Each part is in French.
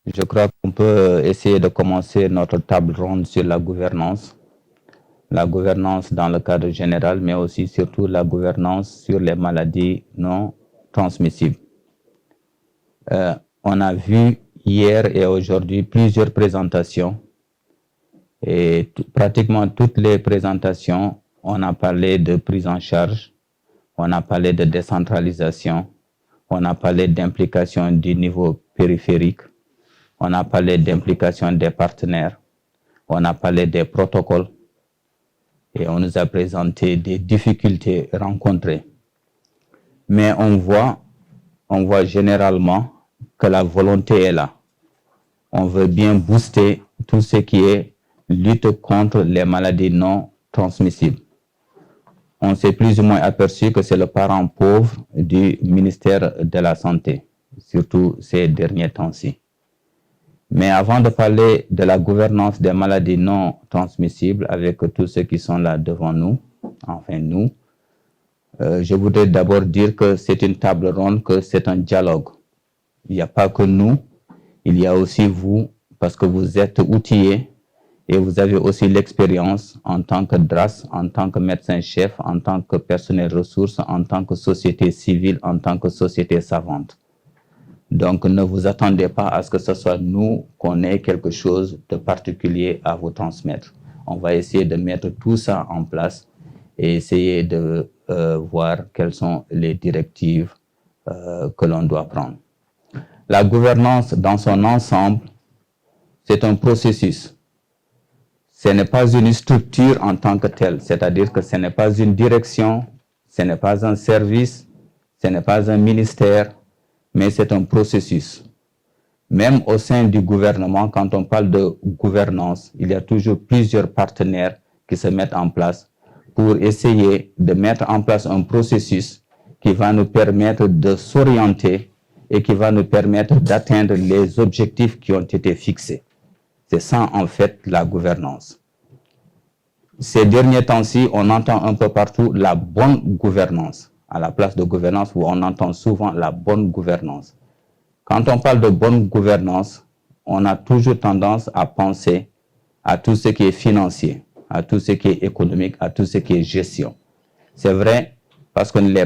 Je crois qu'on peut essayer de commencer notre table ronde sur la gouvernance dans le cadre général, mais aussi surtout la gouvernance sur les maladies non transmissibles. On a vu hier et aujourd'hui plusieurs présentations et pratiquement toutes les présentations, on a parlé de prise en charge, on a parlé de décentralisation, on a parlé d'implication du niveau périphérique, on a parlé d'implication des partenaires, on a parlé des protocoles et on nous a présenté des difficultés rencontrées. Mais on voit généralement que la volonté est là. On veut bien booster tout ce qui est lutte contre les maladies non transmissibles. On s'est plus ou moins aperçu que c'est le parent pauvre du ministère de la Santé, surtout ces derniers temps-ci. Mais avant de parler de la gouvernance des maladies non transmissibles avec tous ceux qui sont là devant nous, enfin nous, je voudrais d'abord dire que c'est une table ronde, que c'est un dialogue. Il n'y a pas que nous, il y a aussi vous, parce que vous êtes outillés et vous avez aussi l'expérience en tant que DRAS, en tant que médecin-chef, en tant que personnel ressources, en tant que société civile, en tant que société savante. Donc, ne vous attendez pas à ce que ce soit nous qu'on ait quelque chose de particulier à vous transmettre. On va essayer de mettre tout ça en place et essayer de voir quelles sont les directives que l'on doit prendre. La gouvernance dans son ensemble, c'est un processus. Ce n'est pas une structure en tant que telle, c'est-à-dire que ce n'est pas une direction, ce n'est pas un service, ce n'est pas un ministère, mais c'est un processus. Même au sein du gouvernement, quand on parle de gouvernance, il y a toujours plusieurs partenaires qui se mettent en place pour essayer de mettre en place un processus qui va nous permettre de s'orienter et qui va nous permettre d'atteindre les objectifs qui ont été fixés. C'est ça, en fait, la gouvernance. Ces derniers temps-ci, on entend un peu partout la bonne gouvernance, à la place de gouvernance où on entend souvent la bonne gouvernance. Quand on parle de bonne gouvernance, on a toujours tendance à penser à tout ce qui est financier, à tout ce qui est économique, à tout ce qui est gestion. C'est vrai, parce que les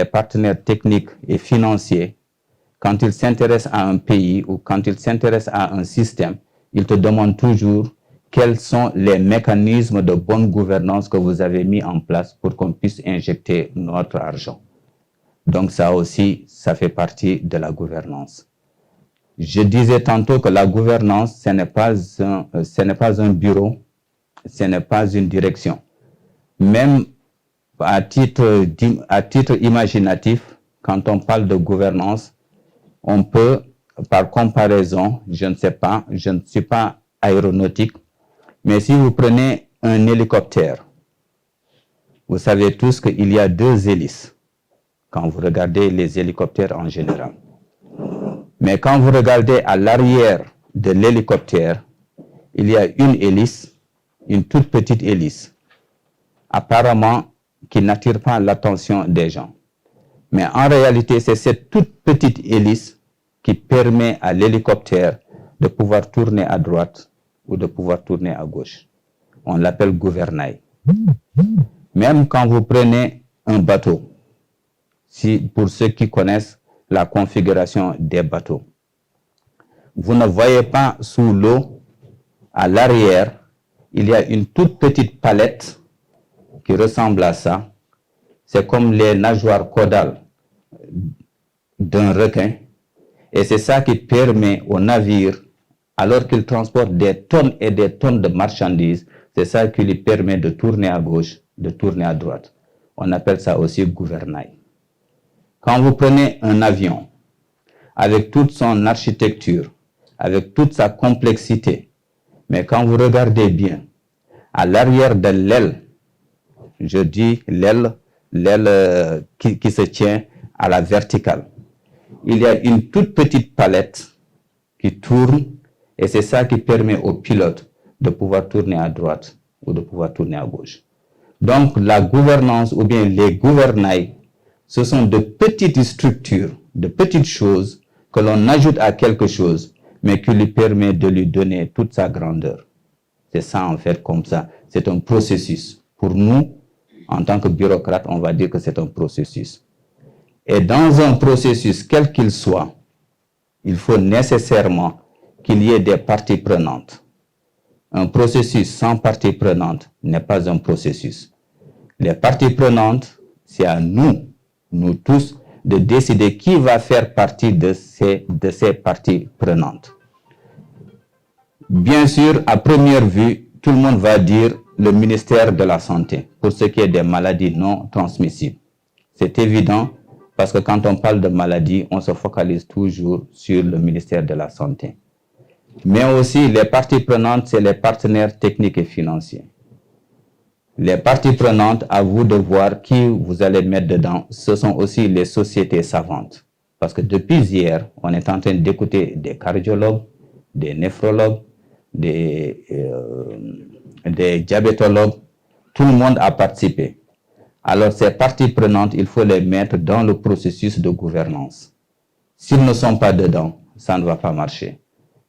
partenaires techniques et financiers, quand ils s'intéressent à un pays ou quand ils s'intéressent à un système, ils te demandent toujours quels sont les mécanismes de bonne gouvernance que vous avez mis en place pour qu'on puisse injecter notre argent. Donc ça aussi, ça fait partie de la gouvernance. Je disais tantôt que la gouvernance, ce n'est pas un bureau, ce n'est pas une direction. Même à titre imaginatif, quand on parle de gouvernance, on peut, par comparaison, je ne suis pas aéronautique, mais si vous prenez un hélicoptère, vous savez tous qu'il y a deux hélices quand vous regardez les hélicoptères en général. Mais quand vous regardez à l'arrière de l'hélicoptère, il y a une hélice, une toute petite hélice, apparemment qui n'attire pas l'attention des gens. Mais en réalité, c'est cette toute petite hélice qui permet à l'hélicoptère de pouvoir tourner à droite ou de pouvoir tourner à gauche. On l'appelle gouvernail. Même quand vous prenez un bateau, pour ceux qui connaissent la configuration des bateaux, vous ne voyez pas sous l'eau, à l'arrière, il y a une toute petite palette qui ressemble à ça. C'est comme les nageoires caudales d'un requin. Et c'est ça qui permet au navire, alors qu'il transporte des tonnes et des tonnes de marchandises, c'est ça qui lui permet de tourner à gauche, de tourner à droite. On appelle ça aussi gouvernail. Quand vous prenez un avion, avec toute son architecture, avec toute sa complexité, mais quand vous regardez bien, à l'arrière de l'aile, je dis l'aile qui se tient à la verticale, il y a une toute petite palette qui tourne et c'est ça qui permet au pilote de pouvoir tourner à droite ou de pouvoir tourner à gauche. Donc la gouvernance ou bien les gouvernails, ce sont de petites structures, de petites choses que l'on ajoute à quelque chose, mais qui lui permet de lui donner toute sa grandeur. C'est ça en fait comme ça. C'est un processus. Pour nous, en tant que bureaucrate, on va dire que c'est un processus. Et dans un processus, quel qu'il soit, il faut nécessairement qu'il y ait des parties prenantes. Un processus sans partie prenante n'est pas un processus. Les parties prenantes, c'est à nous, nous tous, de décider qui va faire partie de ces parties prenantes. Bien sûr, à première vue, tout le monde va dire le ministère de la Santé pour ce qui est des maladies non transmissibles. C'est évident parce que quand on parle de maladies, on se focalise toujours sur le ministère de la Santé. Mais aussi, les parties prenantes, c'est les partenaires techniques et financiers. Les parties prenantes, à vous de voir qui vous allez mettre dedans, ce sont aussi les sociétés savantes. Parce que depuis hier, on est en train d'écouter des cardiologues, des néphrologues, des diabétologues. Tout le monde a participé. Alors, ces parties prenantes, il faut les mettre dans le processus de gouvernance. S'ils ne sont pas dedans, ça ne va pas marcher.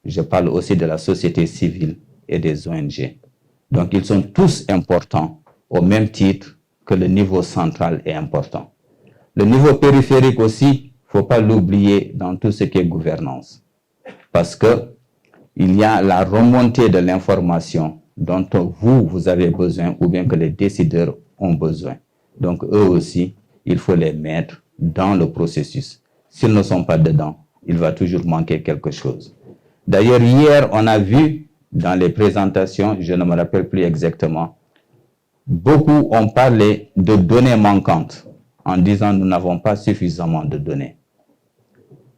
Je parle aussi de la société civile et des ONG. Donc, ils sont tous importants au même titre que le niveau central est important. Le niveau périphérique aussi, il ne faut pas l'oublier dans tout ce qui est gouvernance. Parce que il y a la remontée de l'information dont vous avez besoin ou bien que les décideurs ont besoin. Donc, eux aussi, il faut les mettre dans le processus. S'ils ne sont pas dedans, il va toujours manquer quelque chose. D'ailleurs, hier, on a vu dans les présentations, je ne me rappelle plus exactement, beaucoup ont parlé de données manquantes en disant nous n'avons pas suffisamment de données.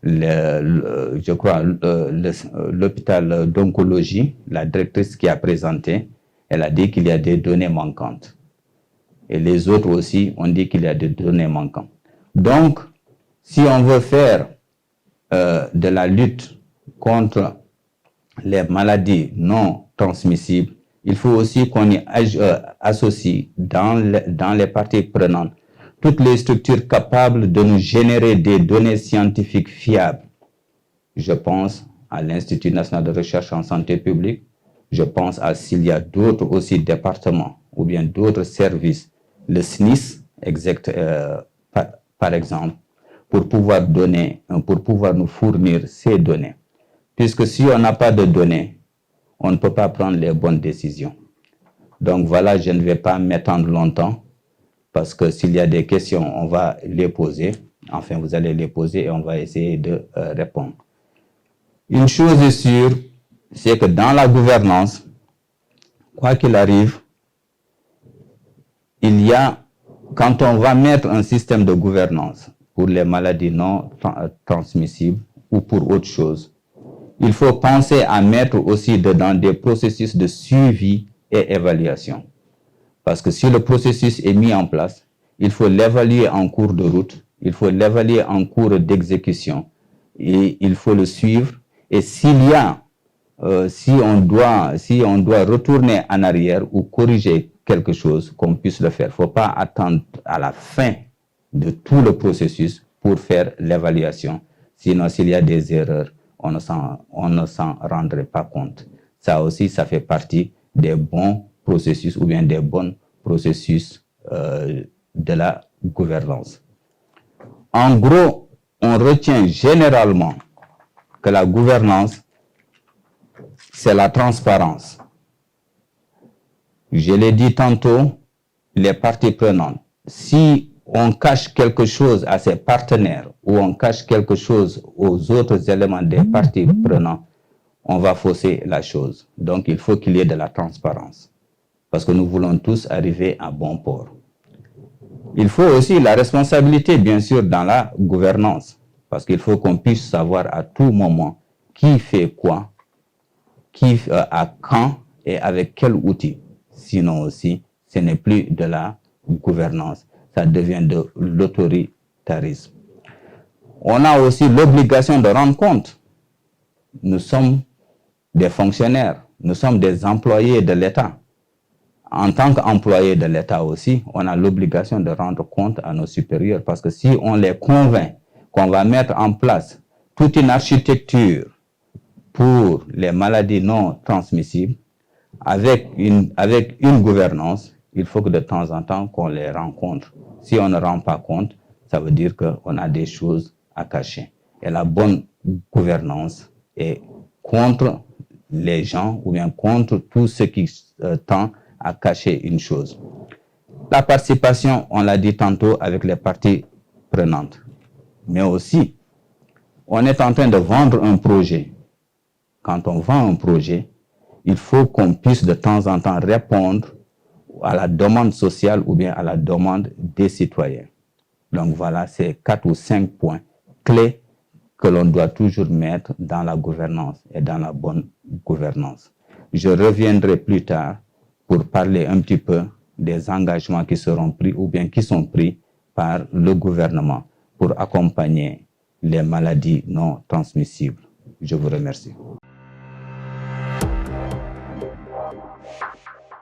Je crois l'hôpital d'oncologie, la directrice qui a présenté, elle a dit qu'il y a des données manquantes. Et les autres aussi ont dit qu'il y a des données manquantes. Donc, si on veut faire de la lutte contre les maladies non transmissibles, il faut aussi qu'on y associe dans les parties prenantes toutes les structures capables de nous générer des données scientifiques fiables. Je pense à l'Institut national de recherche en santé publique, je pense à s'il y a d'autres aussi départements ou bien d'autres services, le SNIS, par exemple, pour pouvoir nous fournir ces données. Puisque si on n'a pas de données, on ne peut pas prendre les bonnes décisions. Donc voilà, je ne vais pas m'étendre longtemps, parce que s'il y a des questions, on va les poser. Enfin, vous allez les poser et on va essayer de répondre. Une chose est sûre, c'est que dans la gouvernance, quoi qu'il arrive, il y a, quand on va mettre un système de gouvernance pour les maladies non transmissibles ou pour autre chose, il faut penser à mettre aussi dedans des processus de suivi et évaluation. Parce que si le processus est mis en place, il faut l'évaluer en cours de route, il faut l'évaluer en cours d'exécution et il faut le suivre. Et s'il y a, si on doit retourner en arrière ou corriger quelque chose, qu'on puisse le faire. Il ne faut pas attendre à la fin de tout le processus pour faire l'évaluation. Sinon, s'il y a des erreurs, on ne s'en rendrait pas compte. Ça aussi, ça fait partie des bons processus ou bien des bons processus de la gouvernance. En gros, on retient généralement que la gouvernance, c'est la transparence. Je l'ai dit tantôt, les parties prenantes. Si on cache quelque chose à ses partenaires ou on cache quelque chose aux autres éléments des parties prenantes, on va fausser la chose. Donc, il faut qu'il y ait de la transparence. Parce que nous voulons tous arriver à bon port. Il faut aussi la responsabilité, bien sûr, dans la gouvernance. Parce qu'il faut qu'on puisse savoir à tout moment qui fait quoi, qui à quand et avec quel outil. Sinon aussi, ce n'est plus de la gouvernance. Ça devient de l'autoritarisme. On a aussi l'obligation de rendre compte. Nous sommes des fonctionnaires, nous sommes des employés de l'État. En tant qu'employés de l'État aussi, on a l'obligation de rendre compte à nos supérieurs parce que si on les convainc qu'on va mettre en place toute une architecture pour les maladies non transmissibles avec une gouvernance. Il faut que de temps en temps qu'on les rencontre. Si on ne rend pas compte, ça veut dire qu'on a des choses à cacher. Et la bonne gouvernance est contre les gens ou bien contre tout ce qui tend à cacher une chose. La participation, on l'a dit tantôt, avec les parties prenantes. Mais aussi, on est en train de vendre un projet. Quand on vend un projet, il faut qu'on puisse de temps en temps répondre à la demande sociale ou bien à la demande des citoyens. Donc voilà, c'est 4 ou 5 points clés que l'on doit toujours mettre dans la gouvernance et dans la bonne gouvernance. Je reviendrai plus tard pour parler un petit peu des engagements qui seront pris ou bien qui sont pris par le gouvernement pour accompagner les maladies non transmissibles. Je vous remercie.